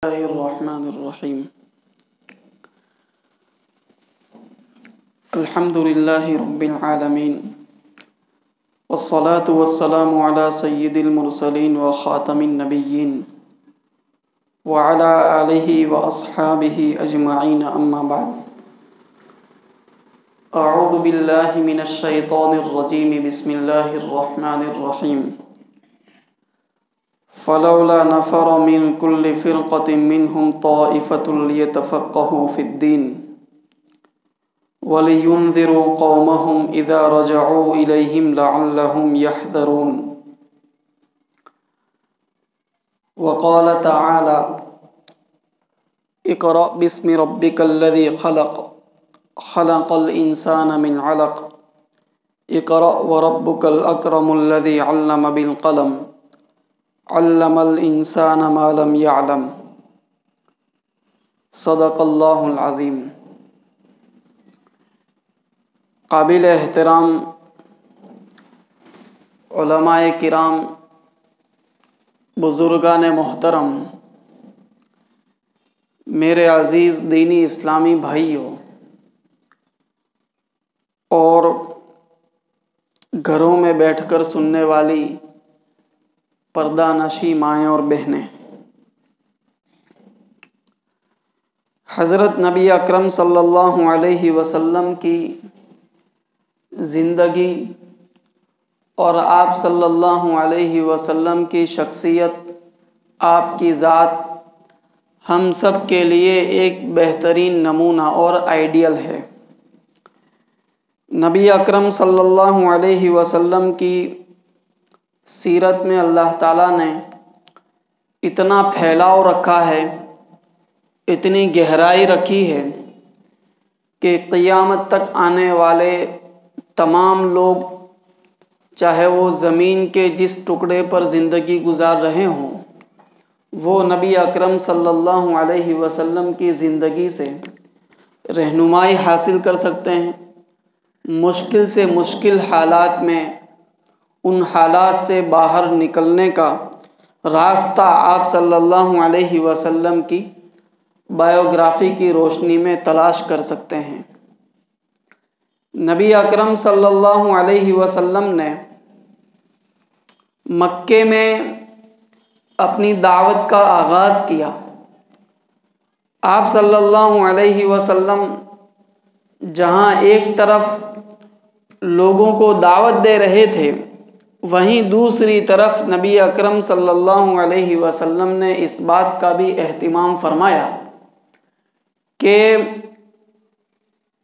الله الرحمن الرحيم. الحمد لله رب العالمين، والصلاة والسلام على سيد المرسلين وخاتم النبيين وعلى آله وأصحابه أجمعين، أما بعد. أعوذ بالله من الشيطان الرجيم، بسم الله الرحمن الرحيم. فلولا نفر من كل فرقة منهم طائفة ليتفقهوا في الدين ولينذروا قومهم إذا رجعوا إليهم لعلهم يحذرون. وقال تعالى: اقرأ باسم ربك الذي خلق خلق الإنسان من علق اقرأ وربك الأكرم الذي علم بالقلم علم الانسان ما لم يعلم. صدق اللہ العظیم. قابل احترام علماء کرام، بزرگان محترم، میرے عزیز دینی اسلامی بھائیوں اور گھروں میں بیٹھ کر سننے والی پردہ نشی مائیں اور بہنیں، حضرت نبی اکرم صلی اللہ علیہ وسلم کی زندگی اور آپ صلی اللہ علیہ وسلم کی شخصیت، آپ کی ذات ہم سب کے لیے ایک بہترین نمونہ اور آئیڈیل ہے. نبی اکرم صلی اللہ علیہ وسلم کی سیرت میں اللہ تعالیٰ نے اتنا پھیلاؤ رکھا ہے، اتنی گہرائی رکھی ہے کہ قیامت تک آنے والے تمام لوگ، چاہے وہ زمین کے جس ٹکڑے پر زندگی گزار رہے ہوں، وہ نبی اکرم صلی اللہ علیہ وسلم کی زندگی سے رہنمائی حاصل کر سکتے ہیں. مشکل سے مشکل حالات میں ان حالات سے باہر نکلنے کا راستہ آپ صلی اللہ علیہ وسلم کی بایوگرافی کی روشنی میں تلاش کر سکتے ہیں. نبی اکرم صلی اللہ علیہ وسلم نے مکے میں اپنی دعوت کا آغاز کیا. آپ صلی اللہ علیہ وسلم جہاں ایک طرف لوگوں کو دعوت دے رہے تھے، وہیں دوسری طرف نبی اکرم صلی اللہ علیہ وسلم نے اس بات کا بھی اہتمام فرمایا کہ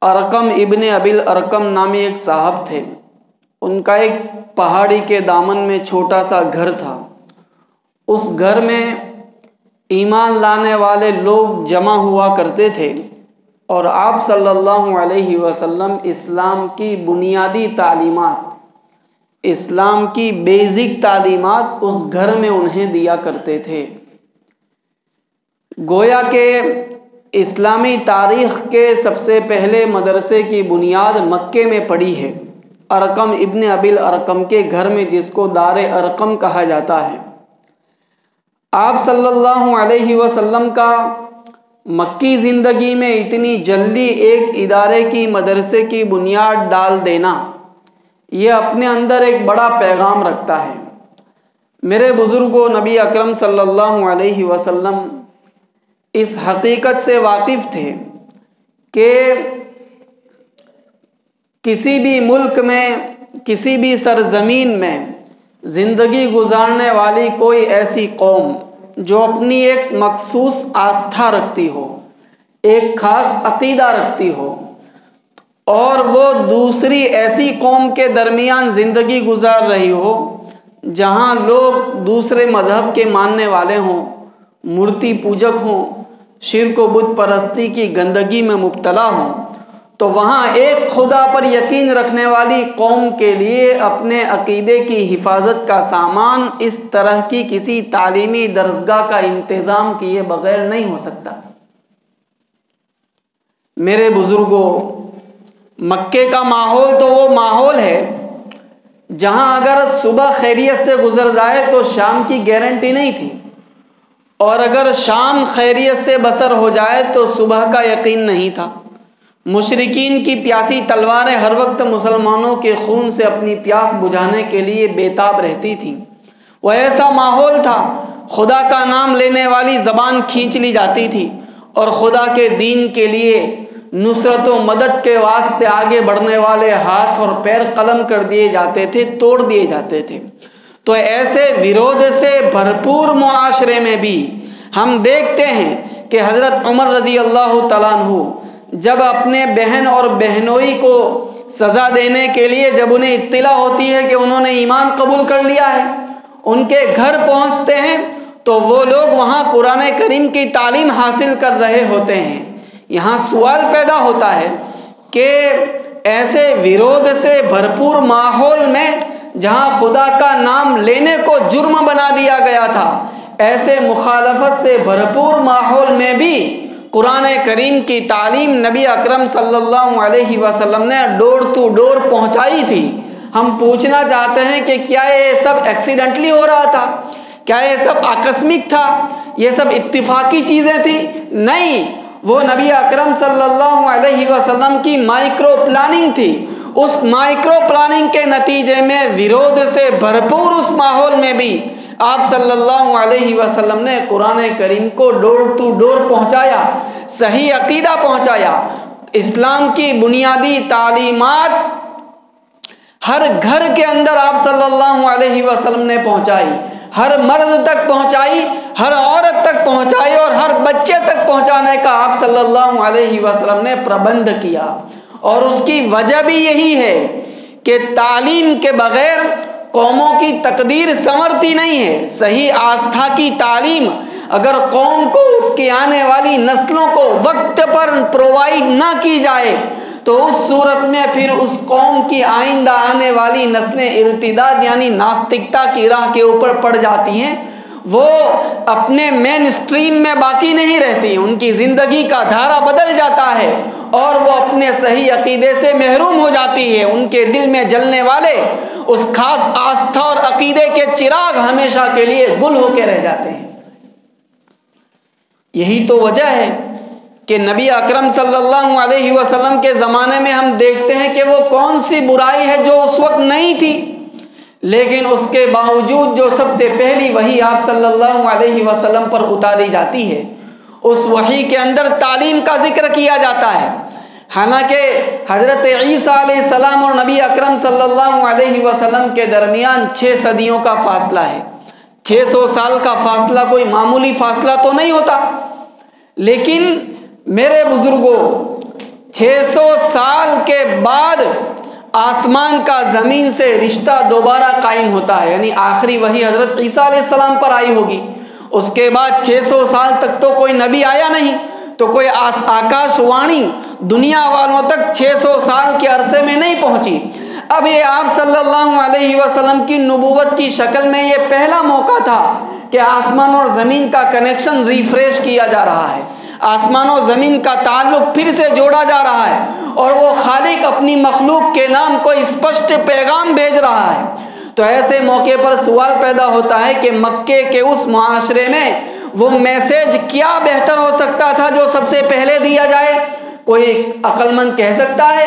ارقم ابن ابی الارقم نامی ایک صاحب تھے. ان کا ایک پہاڑی کے دامن میں چھوٹا سا گھر تھا. اس گھر میں ایمان لانے والے لوگ جمع ہوا کرتے تھے اور آپ صلی اللہ علیہ وسلم اسلام کی بنیادی تعلیمات، اسلام کی بیزک تعلیمات اس گھر میں انہیں دیا کرتے تھے. گویا کہ اسلامی تاریخ کے سب سے پہلے مدرسے کی بنیاد مکے میں پڑی ہے، ارقم ابن ابی الارقم کے گھر میں، جس کو دار ارقم کہا جاتا ہے. آپ صلی اللہ علیہ وسلم کا مکی زندگی میں اتنی جلدی ایک ادارے کی، مدرسے کی بنیاد ڈال دینا، یہ اپنے اندر ایک بڑا پیغام رکھتا ہے. میرے بزرگوں، نبی اکرم صلی اللہ علیہ وسلم اس حقیقت سے واقف تھے کہ کسی بھی ملک میں، کسی بھی سرزمین میں زندگی گزارنے والی کوئی ایسی قوم جو اپنی ایک مخصوص آستھا رکھتی ہو، ایک خاص عقیدہ رکھتی ہو، اور وہ دوسری ایسی قوم کے درمیان زندگی گزار رہی ہو جہاں لوگ دوسرے مذہب کے ماننے والے ہوں، مورتی پوجک ہوں، شرک و بت پرستی کی گندگی میں مبتلا ہوں، تو وہاں ایک خدا پر یقین رکھنے والی قوم کے لیے اپنے عقیدے کی حفاظت کا سامان اس طرح کی کسی تعلیمی درسگاہ کا انتظام کیے بغیر نہیں ہو سکتا. میرے بزرگوں، مکے کا ماحول تو وہ ماحول ہے جہاں اگر صبح خیریت سے گزر جائے تو شام کی گارنٹی نہیں تھی. اور اگر شام خیریت سے بسر ہو جائے تو صبح کا یقین نہیں تھا۔ مشرکین کی پیاسی تلواریں ہر وقت مسلمانوں کے خون سے اپنی پیاس بجھانے کے لیے بےتاب رہتی تھیں۔ وہ ایسا ماحول تھا، خدا کا نام لینے والی زبان کھینچ لی جاتی تھی اور خدا کے دین کے لیے نصرت و مدد کے واسطے آگے بڑھنے والے ہاتھ اور پیر قلم کر دیے جاتے تھے، توڑ دیے جاتے تھے۔ تو ایسے ویرودھ سے بھرپور معاشرے میں بھی ہم دیکھتے ہیں کہ حضرت عمر رضی اللہ تعالیٰ عنہ جب اپنے بہن اور بہنوئی کو سزا دینے کے لیے جب انہیں اطلاع ہوتی ہے کہ انہوں نے ایمان قبول کر لیا ہے، ان کے گھر پہنچتے ہیں تو وہ لوگ وہاں قرآن کریم کی تعلیم حاصل کر رہے ہوتے ہیں۔ یہاں سوال پیدا ہوتا ہے کہ ایسے ویرودھ سے بھرپور ماحول میں جہاں خدا کا نام لینے کو جرم بنا دیا گیا تھا، ایسے مخالفت سے بھرپور ماحول میں بھی قرآن کریم کی تعلیم نبی اکرم صلی اللہ علیہ وسلم نے ڈور ٹو ڈور پہنچائی تھی۔ ہم پوچھنا چاہتے ہیں کہ کیا یہ سب ایکسیڈنٹلی ہو رہا تھا؟ کیا یہ سب آکسمک تھا؟ یہ سب اتفاقی چیزیں تھیں؟ نہیں، وہ نبی اکرم صلی اللہ علیہ وسلم کی مائکرو پلاننگ تھی۔ اس مائکرو پلاننگ کے نتیجے میں ویرودھ سے بھرپور اس ماحول میں بھی آپ صلی اللہ علیہ وسلم نے قرآن کریم کو ڈور ٹو ڈور پہنچایا، صحیح عقیدہ پہنچایا، اسلام کی بنیادی تعلیمات ہر گھر کے اندر آپ صلی اللہ علیہ وسلم نے پہنچائی، ہر مرد تک پہنچائی، ہر عورت تک پہنچائی اور ہر بچے تک پہنچانے کا آپ صلی اللہ علیہ وسلم نے پربندھ کیا۔ اور اس کی وجہ بھی یہی ہے کہ تعلیم کے بغیر قوموں کی تقدیر سنورتی نہیں ہے۔ صحیح آستھا کی تعلیم اگر قوم کو اس کی آنے والی نسلوں کو وقت پر پرووائڈ نہ کی جائے تو اس صورت میں پھر اس قوم کی آئندہ آنے والی نسلیں ارتداد یعنی ناستکتا کی راہ کے اوپر پڑ جاتی ہیں، وہ اپنے مین اسٹریم میں باقی نہیں رہتی، ان کی زندگی کا دھارا بدل جاتا ہے اور وہ اپنے صحیح عقیدے سے محروم ہو جاتی ہے۔ ان کے دل میں جلنے والے اس خاص آستھا اور عقیدے کے چراغ ہمیشہ کے لیے گل ہو کے رہ جاتے ہیں۔ یہی تو وجہ ہے کہ نبی اکرم صلی اللہ علیہ وسلم کے زمانے میں ہم دیکھتے ہیں کہ وہ کون سی برائی ہے جو اس وقت نہیں تھی، لیکن اس کے باوجود جو سب سے پہلی وحی آپ صلی اللہ علیہ وسلم پر اتاری جاتی ہے، اس وحی کے اندر تعلیم کا ذکر کیا جاتا ہے۔ حالانکہ حضرت عیسیٰ علیہ السلام اور نبی اکرم صلی اللہ علیہ وسلم کے درمیان 6 صدیوں کا فاصلہ ہے۔ 600 سال کا فاصلہ کوئی معمولی فاصلہ تو نہیں ہوتا، لیکن میرے بزرگوں 600 سال کے بعد آسمان کا زمین سے رشتہ دوبارہ قائم ہوتا ہے، یعنی آخری وحی حضرت عیسیٰ علیہ السلام پر آئی ہوگی، اس کے بعد 600 سال تک تو کوئی نبی آیا نہیں، تو کوئی آکاش وانی دنیا والوں تک 600 سال کے عرصے میں نہیں پہنچی۔ اب یہ آپ صلی اللہ علیہ وسلم کی نبوت کی شکل میں یہ پہلا موقع تھا کہ آسمان اور زمین کا کنیکشن ریفریش کیا جا رہا ہے، آسمان و زمین کا تعلق پھر سے جوڑا جا رہا ہے اور وہ خالق اپنی مخلوق کے نام کو اسپشٹ پیغام بھیج رہا ہے۔ تو ایسے موقع پر سوال پیدا ہوتا ہے کہ مکے کے اس معاشرے میں وہ میسج کیا بہتر ہو سکتا تھا جو سب سے پہلے دیا جائے؟ کوئی عقل مند کہہ سکتا ہے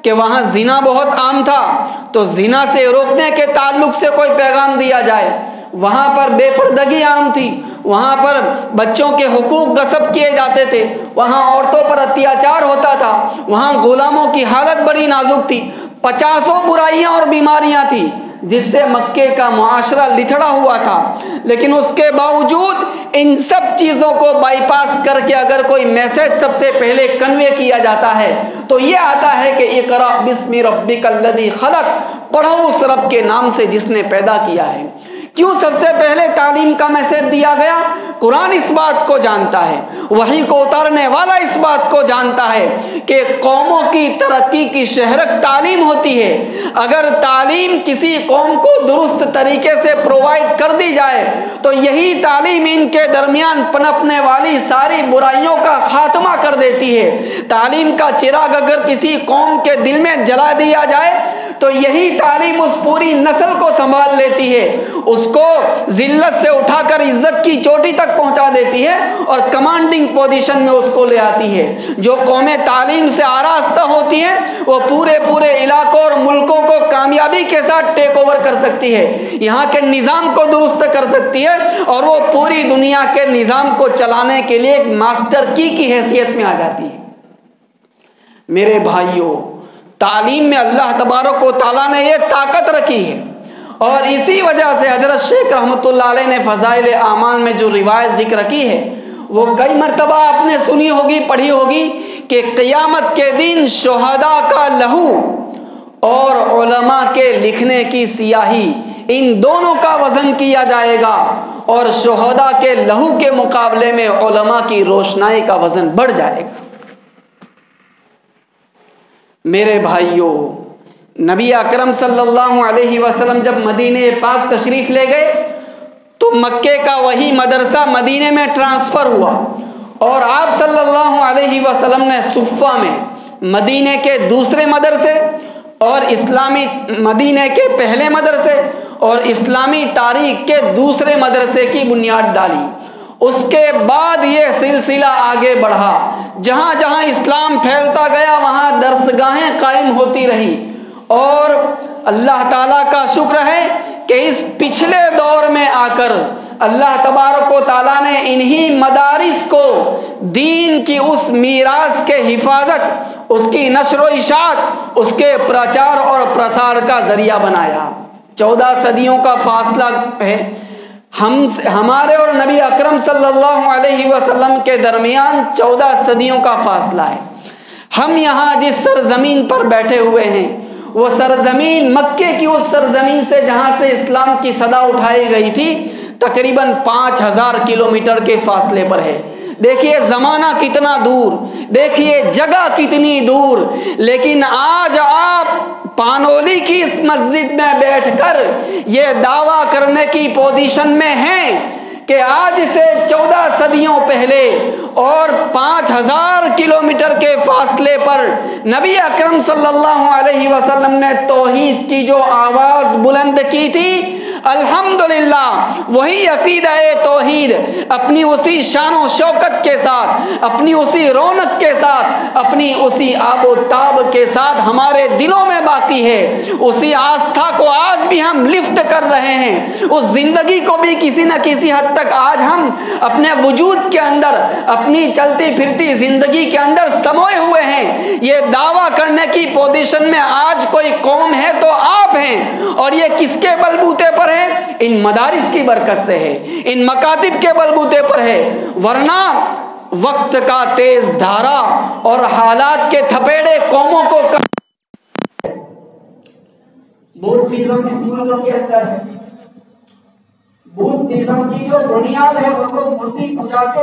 کہ وہاں زنا بہت عام تھا تو زنا سے روکنے کے تعلق سے کوئی پیغام دیا جائے، وہاں پر بے پردگی عام تھی، وہاں پر بچوں کے حقوق غصب کیے جاتے تھے، وہاں عورتوں پر اتیاچار ہوتا تھا، وہاں غلاموں کی حالت بڑی نازک تھی، 50 برائیاں اور بیماریاں تھیں جس سے مکے کا معاشرہ لتھڑا ہوا تھا۔ لیکن اس کے باوجود ان سب چیزوں کو بائی پاس کر کے اگر کوئی میسج سب سے پہلے کنوے کیا جاتا ہے تو یہ آتا ہے کہ اقرأ بسم ربک الذی خلق، پڑھو اس رب کے نام سے جس نے پیدا کیا ہے۔ کیوں سب سے پہلے تعلیم کا میسج دیا گیا؟ قرآن اس بات کو جانتا ہے، وحی کو اتارنے والا اس بات کو جانتا ہے کہ قوموں کی ترقی کی شہرت تعلیم ہوتی ہے۔ اگر تعلیم کسی قوم کو درست طریقے سے پرووائڈ کر دی جائے تو یہی تعلیم ان کے درمیان پنپنے والی ساری برائیوں کا خاتمہ کر دیتی ہے۔ تعلیم کا چراغ اگر کسی قوم کے دل میں جلا دیا جائے تو یہی تعلیم اس پوری نسل کو سنبھال لیتی ہے، اس کو ذلت سے اٹھا کر عزت کی چوٹی تک پہنچا دیتی ہے اور کمانڈنگ پوزیشن میں اس کو لے آتی ہے۔ جو قومیں تعلیم سے آراستہ ہوتی ہیں وہ پورے علاقوں اور ملکوں کو کامیابی کے ساتھ ٹیک اوور کر سکتی ہے، یہاں کے نظام کو درست کر سکتی ہے، اور وہ پوری دنیا کے نظام کو چلانے کے لیے ایک ماسٹر کی حیثیت میں آ جاتی ہے۔ میرے بھائیوں، تعلیم میں اللہ تبارک و تعالیٰ نے یہ طاقت رکھی ہے، اور اسی وجہ سے حضرت شیخ رحمۃ اللہ علیہ نے فضائل اعمال میں جو روایت ذکر کی ہے وہ کئی مرتبہ آپ نے سنی ہوگی، پڑھی ہوگی، کہ قیامت کے دن شہداء کا لہو اور علماء کے لکھنے کی سیاہی، ان دونوں کا وزن کیا جائے گا، اور شہداء کے لہو کے مقابلے میں علماء کی روشنائی کا وزن بڑھ جائے گا۔ میرے بھائیوں، نبی اکرم صلی اللہ علیہ وسلم جب مدینہ پاک تشریف لے گئے تو مکے کا وہی مدرسہ مدینے میں ٹرانسفر ہوا، اور آپ صلی اللہ علیہ وسلم نے صفہ میں مدینے کے دوسرے مدرسے اور اسلامی مدینے کے پہلے مدرسے اور اسلامی تاریخ کے دوسرے مدرسے کی بنیاد ڈالی۔ اس کے بعد یہ سلسلہ آگے بڑھا، جہاں جہاں اسلام پھیلتا گیا وہاں درسگاہیں قائم ہوتی رہی، اور اللہ تعالیٰ کا شکر ہے کہ اس پچھلے دور میں آ کر اللہ تبارک و تعالیٰ نے انہی مدارس کو دین کی اس میراث کے حفاظت، اس کی نشر و اشاعت، اس کے پرچار اور پرسار کا ذریعہ بنایا۔ 14 صدیوں کا فاصلہ ہے ہمارے اور نبی اکرم صلی اللہ علیہ وسلم کے درمیان 14 صدیوں کا فاصلہ ہے۔ ہم یہاں جس سرزمین پر بیٹھے ہوئے ہیں وہ سرزمین مکے کی اس سرزمین سے جہاں سے اسلام کی صدا اٹھائی گئی تھی تقریباً 5000 کلومیٹر کے فاصلے پر ہے۔ دیکھیے زمانہ کتنا دور، دیکھیے جگہ کتنی دور، لیکن آج آپ پانولی کی اس مسجد میں بیٹھ کر یہ دعویٰ کرنے کی پوزیشن میں ہیں کہ آج سے 14 صدیوں پہلے اور 5000 کلومیٹر کے فاصلے پر نبی اکرم صلی اللہ علیہ وسلم نے توحید کی جو آواز بلند کی تھی، الحمدللہ وہی عقیدہ توحید اپنی اسی شان و شوکت کے ساتھ، اپنی اسی رونق کے ساتھ، اپنی اسی آب و تاب کے ساتھ ہمارے دلوں میں باقی ہے۔ اسی آستھا کو آج بھی ہم لفٹ کر رہے ہیں، اس زندگی کو بھی کسی نہ کسی حد تک آج ہم اپنے وجود کے اندر، اپنی چلتی پھرتی زندگی کے اندر سموئے ہوئے ہیں۔ یہ دعویٰ کرنے کی پوزیشن میں آج کوئی قوم ہے تو آپ ہیں، اور یہ کس کے بلبوتے پر ہے؟ ان مدارس کی برکت سے ہے، ان مکاتب کے بلبوتے پر ہے، ورنہ وقت کا تیز دھارا اور حالات کے تھپیڑے قوموں کو بدھزم اس ملک کے اندر ہے۔ بدھزم کی جو بنیاد ہے وہ تو مورتی پوجا کے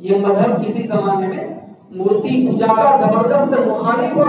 یہ مذہب کسی زمانے میں مورتی پوجا کا زبردست مخالف اور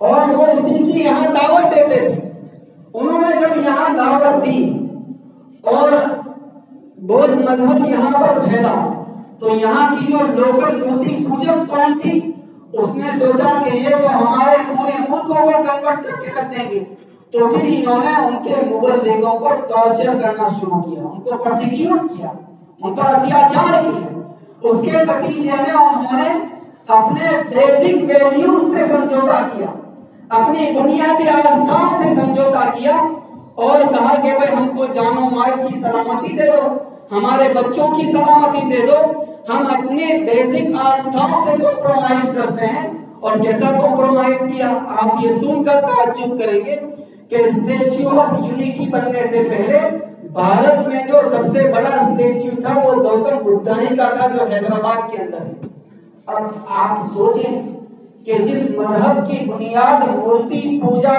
اور وہ اسی کی یہاں دعوت دیتے تھے۔ انہوں نے جب یہاں دعوت دی اور بدھ مذہب یہاں پر پھیلا تو یہاں کی جو لوکل مورتی پوجک قوم تھی اس نے سوچا کہ یہ تو ہمارے پورے ملک کو کنورٹ کر کے رکھ دیں گے، تو پھر انہوں نے ان کے مغل لیگوں کو ٹارچر کرنا شروع کیا، ان کو پرسیکیوٹ کیا، ان پر اتیاچار کیا۔ اس کے نتیجے میں انہوں نے اپنے بیسک ویلیوز سے سمجھوتا کیا، اپنی بنیادی آستھاؤں سے سمجھوتا کیا، اور کہا کہ بھائی ہم کو جان و مال کی سلامتی دے دو، ہمارے بچوں کی سلامتی دے دو، ہم اپنے بیسک آستھاؤں سے کمپرومائز کرتے ہیں۔ اور کیسا کمپرومائز کیا؟ آپ یہ سن کر تعجب کریں گے کہ اسٹیچو آف یونٹی بننے سے پہلے بھارت میں جو سب سے بڑا اسٹیچو تھا وہ گوتم بدھا ہی کا تھا جو حیدرآباد کے اندر ہے۔ اب آپ سوچیں کہ جس مذہب کی بنیاد مورتی پوجا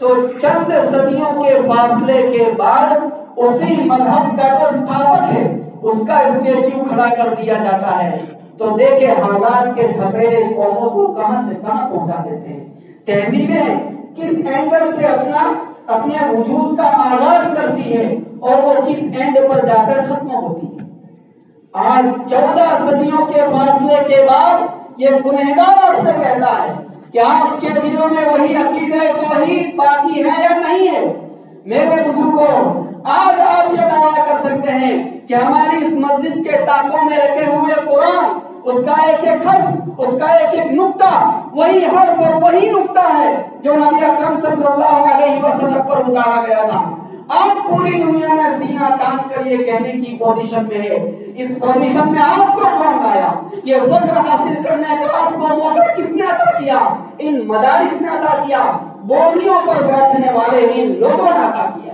تو چند صدیوں کے فاصلے کے بعد اسی مذہب کا جو استھاپک ہے اس کا اسٹیچو کھڑا کر دیا جاتا ہے۔ تو دیکھیں حالات کے تھپیڑے قوموں کو کہاں سے کہاں پہنچا دیتے ہیں۔ تہذیبیں کس اینگل سے اپنے وجود کا آغاز کرتی ہے اور وہ کس اینڈ پر جا کر ختم ہوتی ہے۔ آج 14 صدیوں کے فاصلے کے بعد یہ گنہگار آپ سے کہتا ہے کہ آپ کے دلوں میں وہی عقیدہ توحید باقی ہے یا نہیں ہے؟ میرے بزرگوں، آج آپ یہ دعویٰ کر سکتے ہیں کہ ہماری اس مسجد کے طاقوں میں رکھے ہوئے قرآن، اس کا ایک ایک حرف، اس کا ایک ایک نقطہ وہی حرف اور وہی نقطہ ہے جو نبی اکرم صلی اللہ علیہ وسلم پر اتارا گیا تھا۔ آپ پوری دنیا میں سینہ تان کر یہ کہنے کی پوزیشن میں ہے، اس پوزیشن میں آپ کو کون لایا؟ یہ فخر حاصل کرنے کا آپ کو موقع کس نے عطا کیا؟ ان مدارس نے عطا کیا، بوریوں پر بیٹھنے والے ان لوگوں نے عطا کیا۔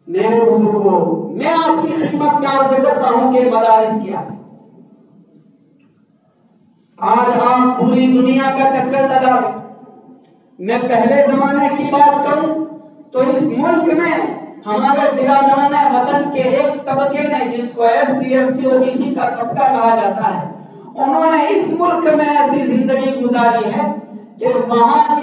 میرے بزرگوں، میں آپ کی خدمت میں عرض کرتا ہوں کہ مدارس کیا؟ آج آپ پوری دنیا کا چکر لگا، میں پہلے زمانے کی بات کروں تو اس ملک میں ہمارے برادران وطن کے ایک طبقے نے، جس کو S C O B C کا طبقہ کہا جاتا ہے، انہوں نے اس ملک میں ایسی زندگی گزاری ہے کہ وہاں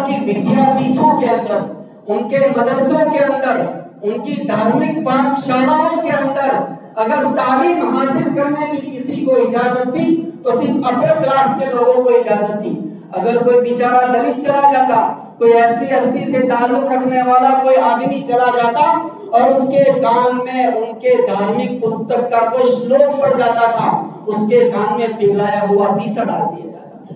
کی ودیا پیٹھوں کے اندر، ان کے مدرسوں کے اندر، ان کی دھارمک پاٹھ شالاؤں کے اندر اگر تعلیم حاصل کرنے کی کسی کو اجازت تھی تو صرف اپر کلاس کے لوگوں کو اجازت تھی۔ اگر کوئی بیچارہ دلت چلا جاتا، کوئی ایسی سے تعلق رکھنے والا کوئی آدمی چلا جاتا اور اس کے کان میں ان کے دھارمک پستک کا کوئی شلوک پڑ جاتا تھا، اس کے کان میں پگھلایا ہوا سیسا ڈال دیا جاتا تھا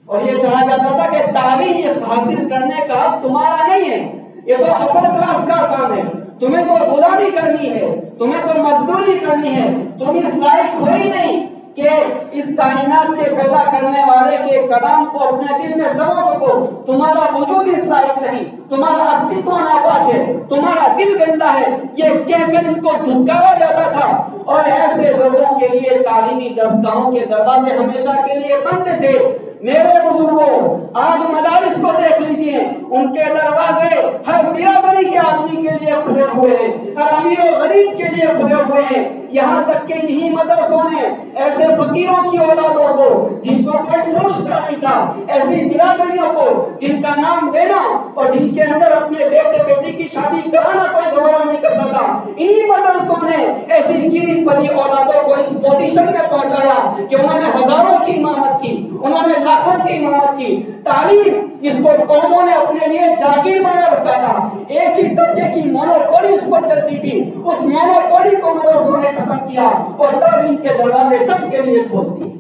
اور یہ کہا جاتا تھا کہ تعلیم یہ حاصل کرنے کا حق تمہارا نہیں ہے، یہ تو اپر کلاس کا کام ہے، تمہیں تو غلامی کرنی ہے، تمہیں تو مزدوری کرنی ہے، تم اس لائق ہو ہی نہیں کہ اس کائنات کے پیدا کرنے والے کے کلام کو اپنے دل میں سمو سکو، تمہارا وجود اس لائق نہیں، تمہارا استعمال ناپاک ہے، تمہارا دل گندا ہے، یہ کہہ کر ان کو دھتکارا جاتا تھا اور ایسے لوگوں کے لیے تعلیمی درسگاہوں کے دروازے ہمیشہ کے لیے بند تھے۔ میرے بزرگوں، آج مدارس کو دیکھ لیجئے، ان کے دروازے ہر برادری کے آدمی کے لیے کھلے ہوئے ہیں، ہر امیر و غریب کے لیے کھلے ہوئے ہیں، یہاں تک کہ انہی مدرسوں نے ایسے فقیروں کی اولادوں کو جن کو کوئی پوچھتا نہیں تھا، ایسی برادریوں کو جن کا نام لینا اور جن کے اندر اپنے بیٹے بیٹی کی شادی کرانا کوئی گوارا نہیں کرتا تھا، انہی مدرسوں نے ایسی گری پڑی اولادوں کو اس پوزیشن میں پہنچایا کہ انہوں نے ہزاروں کی امامت کی، انہوں نے لاکھوں کی امامت کی۔ تعلیم جس کو قوموں نے اپنے لیے جاگیر بنا رکھا تھا، ایک ہی طبقے کی مونوپولی اس پر چلتی تھی، اس مونوپولی کو مدرسوں نے ختم کیا اور تعلیم کے دروازے سب کے لیے کھول دیے۔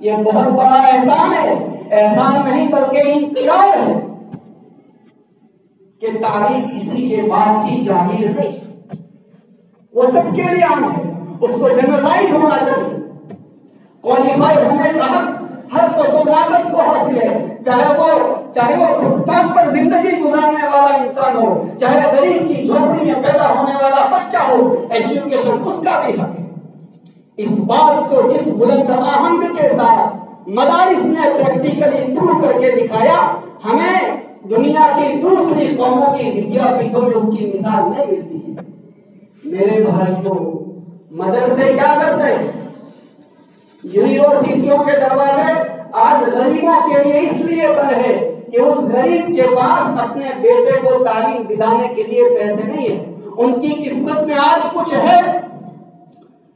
یہ بہت بڑا احسان ہے، احسان نہیں بلکہ انقلاب ہے کہ تعلیم کسی کے بعد کی جاگیر نہیں، وہ سب کے لیے عام ہے، اس کو جنرلائز ہونا چاہیے۔ کوالیفائی ہونے کا حق ہر ناقص کو حاصل ہے، چاہے وہ فٹپاتھ پر زندگی گزارنے والا انسان ہو، چاہے غریب کی جھوپڑی میں پیدا ہونے والا بچہ ہو، ایجوکیشن اس کا بھی حق ہے۔ اس بات کو جس بلند آہنگ کے ساتھ مدارس نے پریکٹیکلی پروو کر کے دکھایا، ہمیں دنیا کی دوسری قوموں کی ودیا پیٹھوں میں اس کی مثال نہیں ملتی ہے۔ میرے بھائیوں، مدرسے کیا کرتے ہیں؟ یونیورسٹیوں کے دروازے آج غریبوں کے لیے اس لیے بند ہے کہ اس غریب کے پاس اپنے بیٹے کو تعلیم دلانے کے لیے پیسے نہیں ہیں۔ ان کی قسمت میں آج کچھ ہے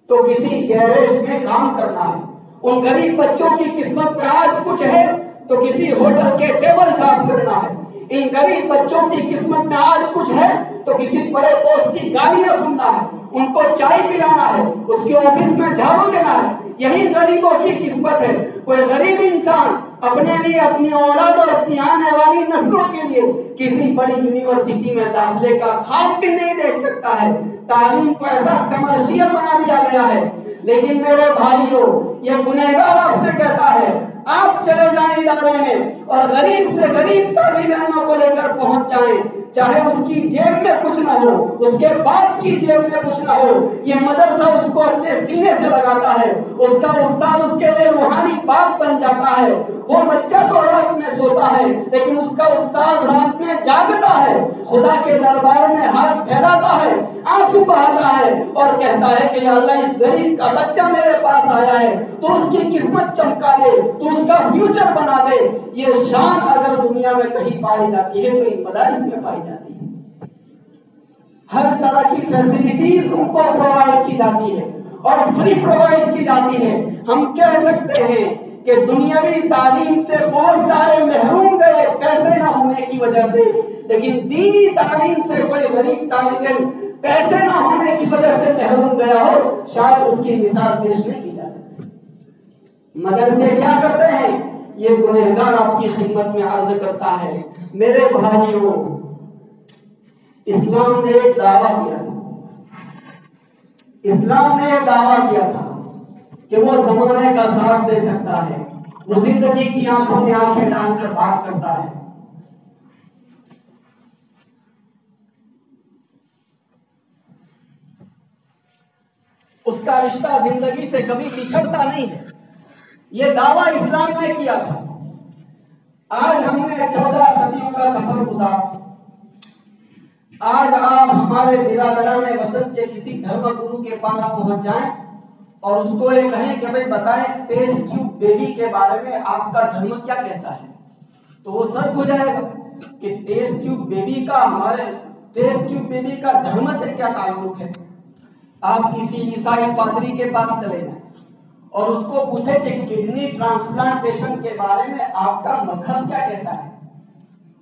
تو کسی گیریج میں کام کرنا ہے، ان غریب بچوں کی قسمت میں آج کچھ ہے تو کسی ہوٹل کے ٹیبل صاف کرنا ہے، ان غریب بچوں کی قسمت میں آج کچھ ہے تو کسی بڑے پوسٹ کی گالیاں سننا ہے، ان کو چائے پلانا ہے، اس کے آفس میں جھاڑو دینا ہے۔ یہی غریبوں کی قسمت ہے۔ کوئی غریب انسان اپنے لیے، اپنی اولاد اور اپنی آنے والی نسلوں کے لیے کسی بڑی یونیورسٹی میں داخلے کا خواب بھی نہیں دیکھ سکتا ہے۔ تعلیم کو ایسا کمرشیل بنا دیا گیا ہے۔ لیکن میرے بھائیوں، یہ گنہگار آپ سے کہتا ہے، آپ چلے جائیں ادارے میں اور غریب سے غریب طالب علموں کو لے کر پہنچ جائیں، چاہے اس کی جیب میں کچھ نہ ہو، اس کے باپ کی جیب میں کچھ نہ ہو، یہ مدرسہ اس کو اپنے سینے سے لگاتا ہے، اس کا استاد اس کے لیے روحانی باپ بن جاتا ہے۔ وہ بچہ تو رات میں سوتا ہے لیکن اس کا استاد رات میں جاگتا ہے، خدا کے دربار میں ہاتھ پھیلاتا ہے، آنسو بہاتا ہے اور کہتا ہے کہ یا اللہ، اس غریب کا بچہ میرے پاس آیا ہے، تو اس کی قسمت چمکا دے، تو اس کا فیوچر بنا دے۔ یہ شان اگر دنیا میں کہیں پائی جاتی ہے تو ان مدارس میں پائی جاتی ہے۔ ہر طرح کی فیسلٹیز ان کو پرووائڈ کی جاتی ہے اور فری پرووائڈ کی جاتی ہے۔ ہم کہہ سکتے ہیں کہ دنیاوی تعلیم سے بہت سارے محروم گئے پیسے نہ ہونے کی وجہ سے، لیکن دینی تعلیم سے کوئی غریب طالب علم پیسے نہ ہونے کی وجہ سے محروم گیا ہو، شاید اس کی مثال پیش نہیں کی جا سکتی۔ مدرسے کیا کرتے ہیں؟ یہ گنہگار آپ کی خدمت میں عرض کرتا ہے میرے بھائیوں، اسلام نے ایک دعویٰ کیا تھا، اسلام نے ایک دعویٰ کیا تھا کہ وہ زمانے کا ساتھ دے سکتا ہے، وہ زندگی کی آنکھوں میں آنکھیں ڈال کر بات کرتا ہے۔ اس کا رشتہ زندگی سے کبھی بچھڑتا نہیں ہے، یہ دعویٰ اسلام نے کیا تھا۔ آج ہم نے 14 صدیوں کا سفر گزارا، آج آپ ہمارے برادران وطن کے کسی دھرم گرو کے پاس پہنچ جائیں اور اس کو یہ کہیں کہ بھائی بتائیں ٹیسٹ ٹیوب بیبی کے بارے میں آپ کا دھرم کیا کہتا ہے، تو وہ سر ہو جائے گا کہ ٹیسٹ ٹیوب بیبی کا دھرم سے کیا تعلق ہے۔ آپ کسی عیسائی پادری کے پاس چلے جائیں اور اس کو پوچھیں کہ کڈنی ٹرانسپلانٹیشن کے بارے میں آپ کا مذہب کیا کہتا ہے،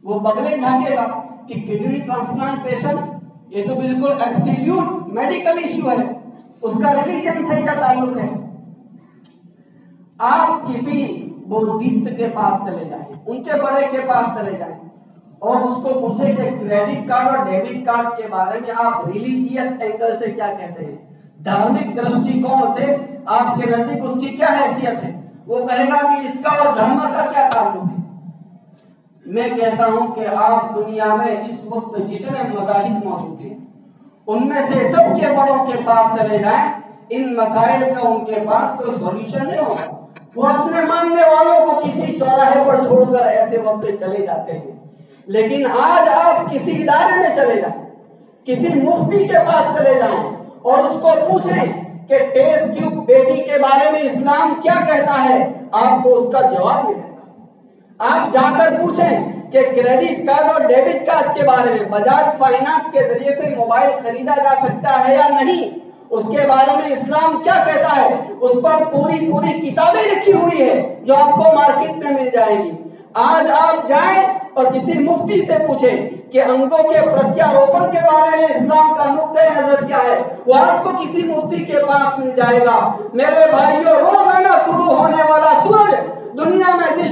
وہ بغلیں جھانکے گا کہ کڈنی ٹرانسپلانٹیشن یہ تو بالکل ایبسلیوٹ میڈیکل ایشو ہے، اس کا ریلیجن سے کیا تعلق ہے۔ آپ کسی بودھسٹ کے پاس چلے جائیں، ان کے بڑے کے پاس چلے جائیں اور اس کو پوچھیں کہ کریڈٹ کارڈ اور ڈیبٹ کارڈ کے بارے میں آپ ریلیجیس اینگل سے کیا کہتے ہیں، دھارمک درشٹی کون سے آپ کے نزدیک اس کی کیا حیثیت ہے، وہ کہے گا کہ اس کا اور دھرم کا کیا تعلق ہے۔ میں کہتا ہوں کہ آپ دنیا میں اس وقت جتنے مذاہب موجود ہیں ان میں سے سب کے بڑوں کے پاس چلے جائیں، ان مسائل کا ان کے پاس کوئی سولوشن نہیں ہوگا، وہ اپنے ماننے والوں کو کسی چوراہے پر چھوڑ کر ایسے وقت چلے جاتے ہیں۔ لیکن آج آپ کسی ادارے میں چلے جائیں، کسی مفتی کے پاس چلے جائیں اور اس کو پوچھیں کہ ٹیسٹ ٹیوب بیبی کے بارے میں اسلام کیا کہتا ہے، آپ کو اس کا جواب ملے گا۔ آپ جا کر پوچھیں کہ کریڈٹ کارڈ اور ڈیبٹ کارڈ کے بارے میں بجاج فائنانس کے ذریعے سے موبائل خریدا جا سکتا ہے یا نہیں، اس کے بارے میں اسلام کیا کہتا ہے، اس پر پوری کتابیں لکھی ہوئی ہے جو آپ کو مارکیٹ میں مل جائے گی۔ آج آپ جائیں اور کسی مفتی سے پوچھیں کہ انگوں کے پرتیاروپن کے بارے میں اسلام کا نقطۂ نظر کیا ہے، وہ آپ کو کسی مفتی کے پاس مل جائے گا۔ میرے بھائیوں، روزانہ طلوع ہونے والا سورج دنیا میں جس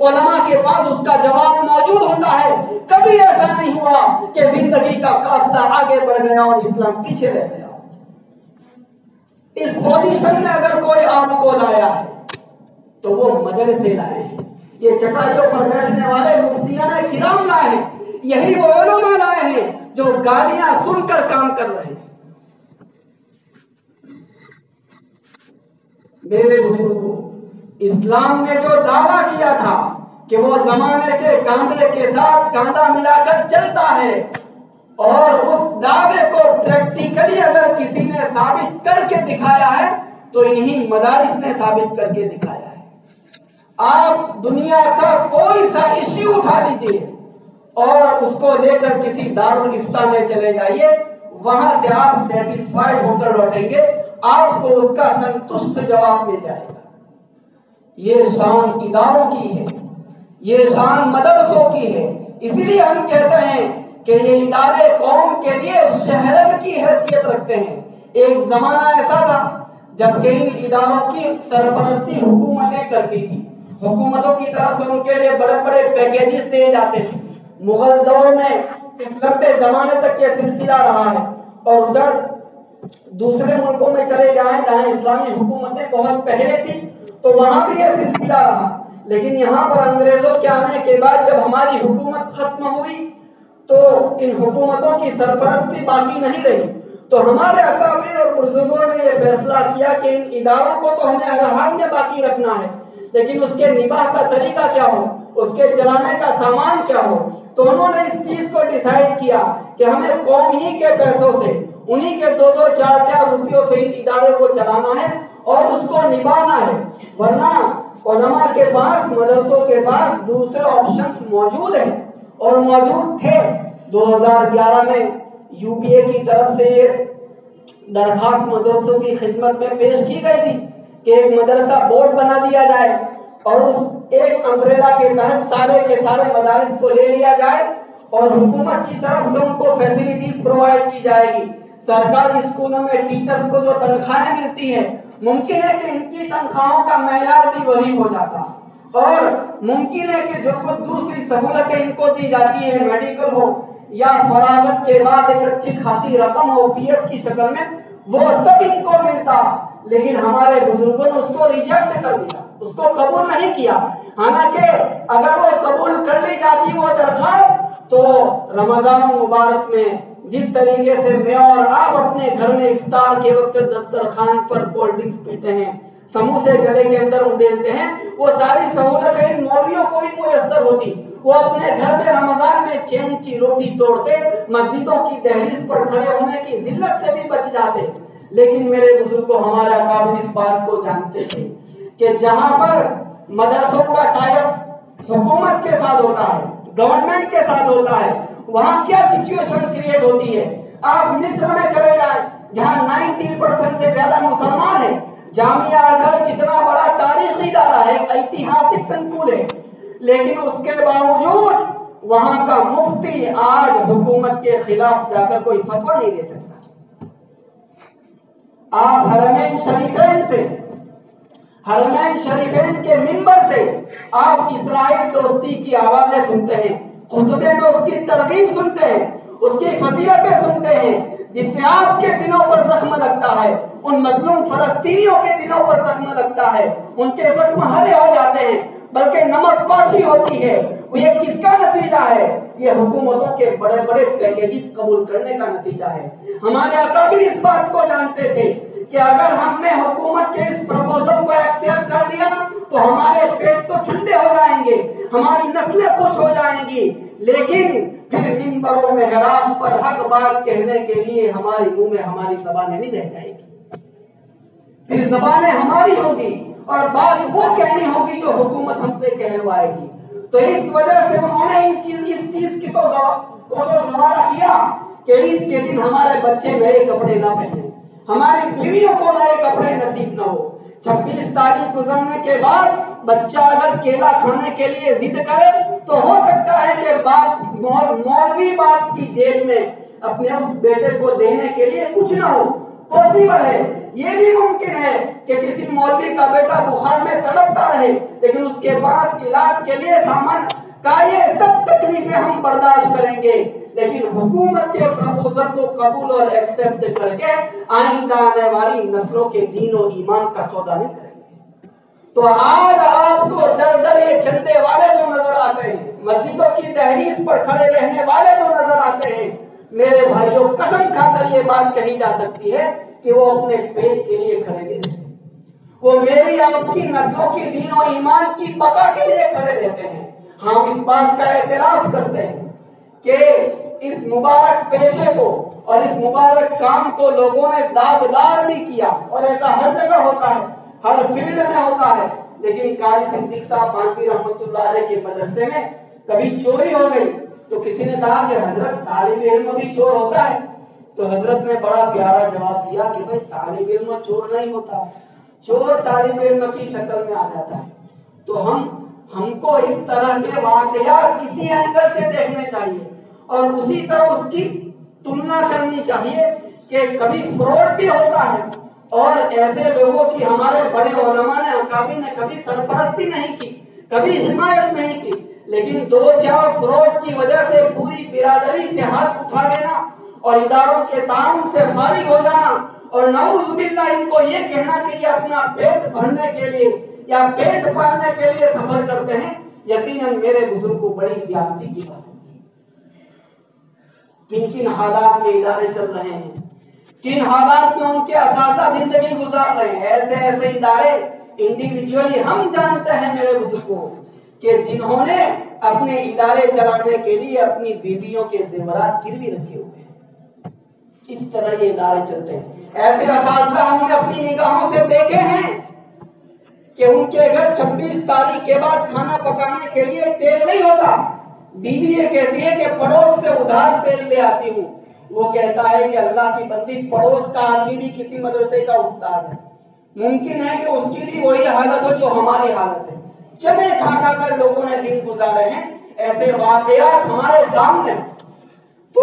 علماء کے پاس اس کا جواب موجود ہوتا ہے۔ کبھی ایسا نہیں ہوا کہ زندگی کا قافلہ آگے بڑھ گیا اور اسلام پیچھے رہ گیا۔ اس پوزیشن میں اگر کوئی آپ کو لایا ہے تو وہ مدرسے لائے ہیں، یہ چٹائیوں پر بیٹھنے والے مفتیان کرام لائے ہیں، یہی وہ علماء لائے ہیں جو گالیاں سن کر کام کر رہے ہیں۔ میرے بزرگوں، اسلام نے جو دعویٰ کیا تھا کہ وہ زمانے کے کاندھے کے ساتھ کاندھا ملا کر چلتا ہے، اور اس دعوے کو پریکٹیکلی اگر کسی نے ثابت کر کے دکھایا ہے تو انہی مدارس نے ثابت کر کے دکھایا ہے۔ آپ دنیا کا کوئی سا ایشو اٹھا لیجیے اور اس کو لے کر کسی دارالفتہ میں چلے جائیے، وہاں سے آپ سیٹسفائیڈ ہو کر لوٹیں گے، آپ کو اس کا سنتشٹ جواب مل جائے گا۔ یہ شان اداروں کی ہے، یہ شان مدرسوں کی ہے، اسی لیے ہم کہتے ہیں کہ یہ ادارے قوم کے لیے شہرت کی حیثیت رکھتے ہیں۔ ایک زمانہ ایسا تھا جب کہ ان اداروں کی سرپرستی حکومتیں کرتی تھی، حکومتوں کی طرف سے ان کے لیے بڑے بڑے پیکیجز دیے جاتے تھے۔ مغل دور میں لمبے زمانے تک یہ سلسلہ رہا ہے، اور ادھر دوسرے ملکوں میں چلے جائیں جہاں اسلامی حکومتیں بہت پہلے تھی تو وہاں بھی یہ سلسلہ رہا، لیکن یہاں پر انگریزوں کے آنے کے بعد جب ہماری حکومت ختم ہوئی تو ان حکومتوں کی سرپرستی باقی نہیں رہی، تو ہمارے اکابر اور بزرگوں نے یہ فیصلہ کیا کہ ان اداروں کو تو ہمیں ہر حال میں باقی رکھنا ہے، لیکن اس کے نباہ کا طریقہ کیا ہو، اس کے چلانے کا سامان کیا ہو۔ تو انہوں نے اس چیز کو ڈیسائیڈ کیا کہ ہمیں قوم ہی کے پیسوں سے، انہی کے 2-2 4-4 روپیوں سے ان ادارے کو چلانا ہے اور اس کو نبھانا ہے، ورنہ علماء کے پاس، مدرسوں کے پاس دوسرے آپشنز موجود ہیں اور موجود تھے۔ 2011 میں UPA کی طرف سے درخواست مدرسوں کی خدمت میں پیش کی گئی تھی کہ ایک مدرسہ بورڈ بنا دیا جائے اور اس ایک امبریلا کے تحت سارے کے سارے مدارس کو لے لیا جائے اور حکومت کی طرف سے ان کو فیسلٹیز پرووائڈ کی جائے گی. سرکاری اسکولوں میں ٹیچرز کو جو تنخواہیں ملتی ہیں ممکن ہے کہ ان کی تنخواہوں کا معیار بھی وہی ہو جاتا اور ممکن ہے کہ جو کچھ دوسری سہولتیں ان کو دی جاتی ہیں میڈیکل ہو یا فراغت کے بعد ایک اچھی خاصی رقم ہو پی ایف کی شکل میں وہ سب ان کو ملتا. لیکن ہمارے بزرگوں نے اس کو ریجیکٹ کر دیا, اس کو قبول نہیں کیا. حالانکہ اگر وہ قبول کر لی جاتی وہ درخواست تو رمضان مبارک میں جس طریقے سے میں اور آپ اپنے گھر میں افطار کے وقت دسترخوان پر کولڈ ڈرنکس پیتے ہیں, سموسے گلے کے اندر اڈیلتے ہیں, وہ ساری سہولتیں ان مولویوں کو بھی میسر ہوتی. وہ اپنے گھر میں رمضان میں چین کی روٹی توڑتے, مسجدوں کی دہلیز پر کھڑے ہونے کی ذلت سے بھی بچ جاتے. لیکن میرے بزرگوں ہمارے اکابر اس بات کو جانتے تھے کہ جہاں پر مدرسوں کا ٹائپ حکومت کے ساتھ ہوتا ہے, گورنمنٹ کے ساتھ ہوتا ہے, وہاں کیا سچویشن کریٹ ہوتی ہے. آپ مصر میں چلے جائیں جہاں 90% سے زیادہ مسلمان ہیں. جامعہ ازہر کتنا بڑا تاریخی ادارہ ہے, ایتہاسک سنکول ہے, لیکن اس کے باوجود وہاں کا مفتی آج حکومت کے خلاف جا کر کوئی فتویٰ نہیں دے سکتا. آپ حرمین شریفین کے منبر سے آپ اسرائیل دوستی کی آوازیں سنتے ہیں, خطبے میں اس کی ترغیب سنتے ہیں, اس کی فضیلتیں سنتے ہیں, جس سے آپ کے دلوں پر زخم لگتا ہے, ان مظلوم فلسطینیوں کے دلوں پر زخم لگتا ہے, ان کے زخم ہرے ہو جاتے ہیں, بلکہ نمک پاشی ہوتی ہے. یہ کس کا نتیجہ ہے؟ یہ حکومتوں کے بڑے بڑے پیکیجز قبول کرنے کا نتیجہ ہے. ہمارے اکابر اس بات کو جانتے تھے کہ اگر ہم نے حکومت کے اس پروپوزل کو ایکسپٹ کر لیا تو ہمارے پیٹ تو ٹھنڈے ہو جائیں گے, ہماری نسلیں خوش ہو جائیں گی, لیکن پھر منبر و محراب پر حق بات کہنے کے لیے ہماری منہ میں ہماری زبانیں نہیں رہ جائے گی. پھر زبانیں ہماری ہوگی اور بات وہ کہنی ہوگی جو حکومت ہم سے کہلوائے گی. تو اس وجہ سے انہوں نے اس چیز کی تو گوارا کیا کہ عید کے دن ہمارے بچے نئے کپڑے نہ پہنے, ہماری بیویوں کو نئے کپڑے نصیب نہ ہو. 26 تاریخ گزرنے کے بعد بچہ اگر کیلا کھانے کے لیے ضد کرے تو ہو سکتا ہے کہ مولوی باپ کی جیب میں اپنے اس بیٹے کو دینے کے لیے کچھ نہ ہو. پاسبل ہے, یہ بھی ممکن ہے کہ کسی مولوی کا بیٹا بخار میں تڑپتا رہے لیکن اس کے پاس علاج کے لیے سامان کا یہ سب تکلیفیں ہم برداشت کریں گے, لیکن حکومت کے پروپوزل کو قبول اور ایکسپٹ کر کے آئندہ آنے والی نسلوں کے دین و ایمان کا سودا نہیں کریں گے. تو آج آپ کو در در یہ چندے والے جو نظر آتے ہیں, مسجدوں کی دہلیز پر کھڑے رہنے والے جو نظر آتے ہیں, میرے بھائیوں قسم کھا کر یہ بات کہی جا سکتی ہے کہ وہ اپنے پیٹ کے لیے کھڑے نہیں رہتے, وہ میری آپ کی نسلوں کی دین و ایمان کی بقا کے لیے کھڑے رہتے ہیں. ہم اس بات کا اعتراف کرتے ہیں کہ اس مبارک پیشے کو اور اس مبارک کام کو لوگوں نے داغدار بھی کیا, اور ایسا ہر جگہ ہوتا ہے, ہر فیلڈ میں ہوتا ہے. لیکن قاری صدیق صاحب مانوی رحمۃ اللہ علیہ کے مدرسے میں کبھی چوری ہو گئی تو کسی نے کہا کہ حضرت طالب علم بھی چور ہوتا ہے؟ تو حضرت نے بڑا پیارا جواب دیا کہ بھائی طالب علم چور نہیں ہوتا, چور طالب علم کی شکل میں آ جاتا ہے. تو ہم کو اس طرح کے واقعات اسی اینگل سے دیکھنے چاہیے اور اسی طرح اس کی تلنا کرنی چاہیے کہ کبھی فراڈ بھی ہوتا ہے اور ایسے لوگوں کی ہمارے بڑے علماء نے اکابر نے کبھی سرپرستی نہیں کی, کبھی حمایت نہیں کی, لیکن 2-4 فراڈ کی وجہ سے پوری برادری سے ہاتھ اٹھا لینا اور اداروں کے تعاون سے فارغ ہو جانا اور نعوذ باللہ ان کو یہ کہنا کہ یہ اپنا پیٹ بھرنے کے لیے یا پیٹ پالنے کے لیے سفر کرتے ہیں, یقیناً میرے بزرگ کو بڑی زیادتی کی بات ہوگی. کن کن حالات میں ادارے چل رہے ہیں, کن حالات میں ان کے اساتذہ زندگی گزار رہے ہیں. ایسے ادارے انڈیویجولی ہم جانتے ہیں میرے بزرگوں کہ جنہوں نے اپنے ادارے چلانے کے لیے اپنی بیویوں کے زیورات گروی رکھے ہوئے ہیں. اس طرح یہ ادارے چلتے ہیں. ایسے اساتذہ ہم نے اپنی نگاہوں سے دیکھے ہیں کہ ان کے گھر 26 تاریخ کے بعد کھانا پکانے کے لیے تیل نہیں ہوتا. بیوی یہ کہتی ہے کہ پڑوس سے ادھار تیل لے آتی ہوں. وہ کہتا ہے کہ اللہ کی بندی پڑوس کا آدمی بھی کسی مدرسے کا استاد ہے، ممکن ہے کہ اس کی بھی وہی حالت ہو جو ہماری حالت ہے، چنے کھا کھا کر لوگوں نے دن گزارے ہیں، ایسے واقعات ہمارے سامنے۔ تو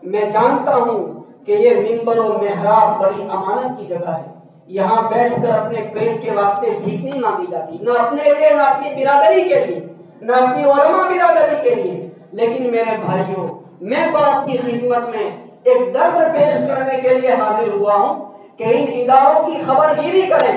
میں جانتا ہوں کہ یہ منبر و محراب بڑی امانت کی جگہ ہے، یہاں بیٹھ کر اپنے پیٹ کے واسطے بھیک نہیں مانگی جاتی، نہ اپنے لیے، نہ اپنی برادری کے لیے، نہ اپنی علماء برادری کے لیے۔ لیکن میرے بھائیوں، میں تو آپ کی خدمت میں ایک درد پیش کرنے کے لیے حاضر ہوا ہوں کہ ان اداروں کی خبر گیری کریں۔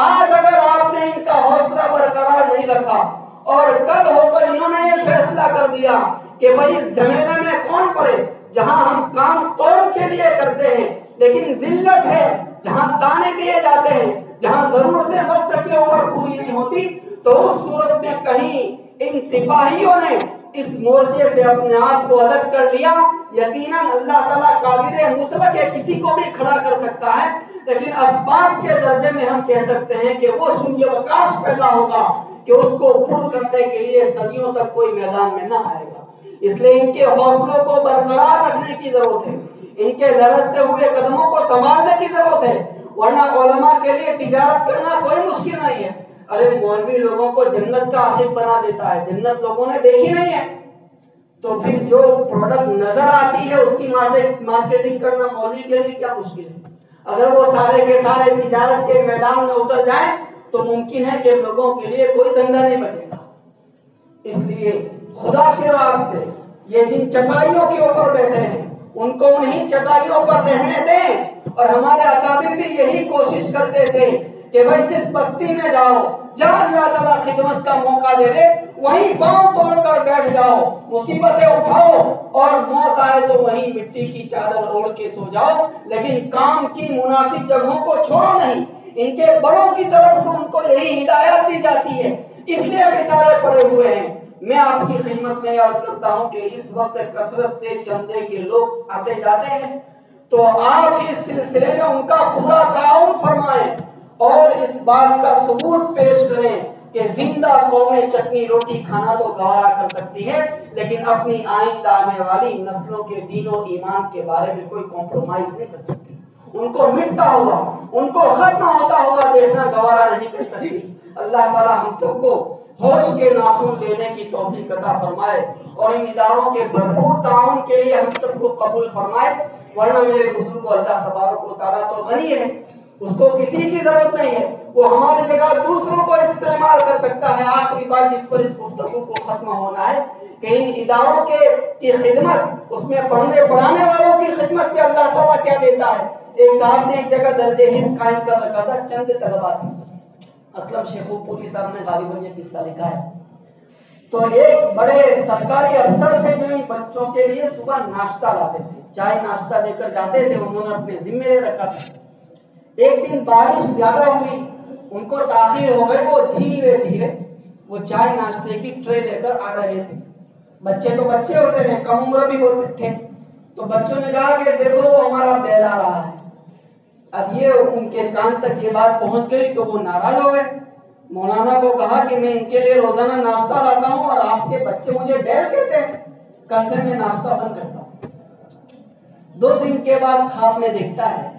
آج اگر آپ نے ان کا حوصلہ برقرار نہیں رکھا اور کل ہو کر انہوں نے یہ فیصلہ کر دیا کہ بھائی اس جھمیلے میں کون پڑے جہاں ہم کام قوم کے لیے کرتے ہیں لیکن ذلت ہے، جہاں تانے دیے جاتے ہیں، جہاں ضرورتیں وقت کے اوپر پوری نہیں ہوتی، تو اس صورت میں کہیں ان سپاہیوں نے اس مورچے سے اپنے آپ کو الگ کر لیا۔ یقیناً اللہ تعالیٰ قادر مطلق ہے، کسی کو بھی کھڑا کر سکتا ہے، لیکن اسباب کے درجے میں ہم کہہ سکتے ہیں کہ وہ شونیہ وکاش پیدا ہوگا کہ اس کو پر کرنے کے لیے صدیوں تک کوئی میدان میں نہ آئے گا۔ اس لیے ان کے حوصلوں کو برقرار رکھنے کی ضرورت ہے، ان کے لرزتے ہوئے قدموں کو سنبھالنے کی ضرورت ہے، ورنہ علماء کے لیے تجارت کرنا کوئی مشکل نہیں ہے۔ ارے مولوی لوگوں کو جنت کا عاشق بنا دیتا ہے، جنت لوگوں نے دیکھی نہیں ہے، تو پھر جو پروڈکٹ نظر آتی ہے اس کی مارکیٹنگ کرنا مولوی کے لیے کیا مشکل ہے؟ اگر وہ سارے کے سارے تجارت کے میدان میں اتر جائیں تو ممکن ہے کہ لوگوں کے لیے کوئی دھندا نہیں بچے گا۔ اس لیے خدا کے واسطے یہ جن چٹائیوں کے اوپر بیٹھے ہیں ان کو انہیں چٹائیوں پر رہنے دیں، اور ہمارے اکابر بھی یہی کوشش کرتے تھے کہ بھائی جس بستی میں جاؤ جہاں اللہ تعالیٰ خدمت کا موقع دے دے وہیں پاؤں توڑ کر بیٹھ جاؤ، مصیبتیں اٹھاؤ اور موت آئے تو وہیں مٹی کی چادر اوڑھ کے سو جاؤ، لیکن کام کی مناسب جگہوں کو چھوڑو نہیں۔ ان کے بڑوں کی طرف سے ان کو یہی ہدایت دی جاتی ہے، اس لیے بیچارے پڑے ہوئے ہیں۔ میں آپ کی خدمت میں عرض کرتا ہوں کہ اس وقت کثرت سے چندے کے لوگ آتے جاتے ہیں، تو آپ اس سلسلے میں ان کا پورا تعاون فرمائیں اور اس بات کا ثبوت پیش کریں کہ زندہ قومیں چٹنی روٹی کھانا تو گوارا کر سکتی ہے، لیکن اپنی آئندہ آنے والی نسلوں کے دین و ایمان کے بارے میں کوئی کمپرومائز نہیں کر سکتی، ان کو مٹتا ہوا، ان کو ختم ہوتا ہوا دیکھنا گوارا نہیں کر سکتی۔ اللہ تعالیٰ ہم سب کو ہوش کے ناخن لینے کی توفیق عطا فرمائے اور ان اداروں کے بھرپور تعاون کے لیے ہم سب کو قبول فرمائے، ورنہ میرے بزرگ اللہ تبارک و تعالیٰ تو غنی ہے، اس کو کسی کی ضرورت نہیں ہے، وہ ہماری جگہ دوسروں کو استعمال کر سکتا ہے۔ آخری بات جس پر اس گفتگو کو ختم ہونا ہے کہ ان اداروں کی خدمت، اس میں پڑھنے پڑھانے والوں کی خدمت سے اللہ تعالیٰ کیا دیتا ہے۔ ایک صاحب نے ایک جگہ درجہ حفظ قائم کر رکھا تھا، چند طلبا تھے، اسلم شیخو پوری صاحب نے غالباً یہ قصہ لکھا ہے۔ تو ایک بڑے سرکاری افسر تھے جو ان بچوں کے لیے صبح ناشتہ لاتے تھے، چائے ناشتہ لے کر جاتے تھے، انہوں نے اپنے ذمے لے رکھا تھا۔ ایک دن بارش زیادہ ہوئی، ان کو تاخیر ہو گئی، وہ دھیرے دھیرے وہ چائے ناشتے کی ٹرے لے کر آ رہے تھے۔ بچے تو بچے ہوتے ہیں، کم عمر بھی ہوتے تھے، تو بچوں نے کہا کہ دیکھو وہ ہمارا بیل آ رہا ہے۔ اب یہ ان کے کان تک یہ بات پہنچ گئی تو وہ ناراض ہو گئے، مولانا کو کہا کہ میں ان کے لیے روزانہ ناشتہ لاتا ہوں اور آپ کے بچے مجھے بیل کہتے ہیں، کل سے میں ناشتہ بند کرتا ہوں۔ 2 دن کے بعد خواب میں دیکھتا ہے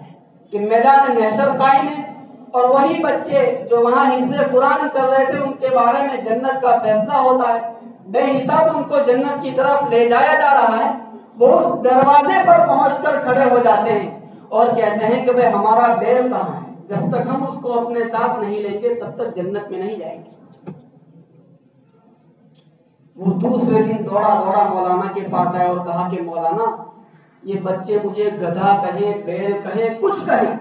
کہ میدان محشر قائم ہے اور وہی بچے جو وہاں حفظ قرآن کر رہے تھے ان کے بارے میں جنت کا فیصلہ ہوتا ہے، بے حساب ان کو جنت کی طرف لے جایا جا رہا ہے۔ وہ اس دروازے پر پہنچ کر کھڑے ہو جاتے ہیں اور کہتے ہیں کہ بھئی ہمارا بیل کہاں ہے، جب تک ہم اس کو اپنے ساتھ نہیں لیں گے تب تک جنت میں نہیں جائیں گے۔ وہ دوسرے دن دوڑا مولانا کے پاس آئے اور کہا کہ مولانا یہ بچے مجھے گدھا کہیں، بیل کہیں، کچھ کہیں،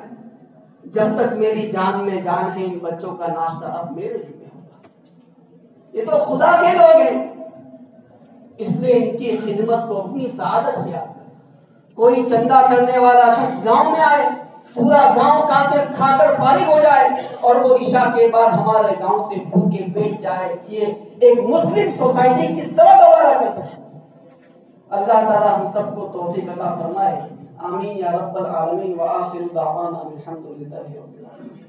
جب تک میری جان میں جان ہے ان بچوں کا ناشتہ اب میرے ذمہ ہوگا۔ یہ تو خدا کے لوگ ہیں، اس لیے ان کی خدمت کو اپنی سعادت خیال کریں۔ کوئی چندہ کرنے والا شخص گاؤں میں آئے، پورا گاؤں کھا کر فارغ ہو جائے اور وہ عشاء کے بعد ہمارے گاؤں سے بھوکے پیٹ جائے، یہ ایک مسلم سوسائٹی کس طرح گوارا کر سکتی؟ اللہ تعالیٰ ہم سب کو توفیق عطا فرمائے، آمین یا رب العالمین، وآخر دعوانا الحمدللہ رب العالمین۔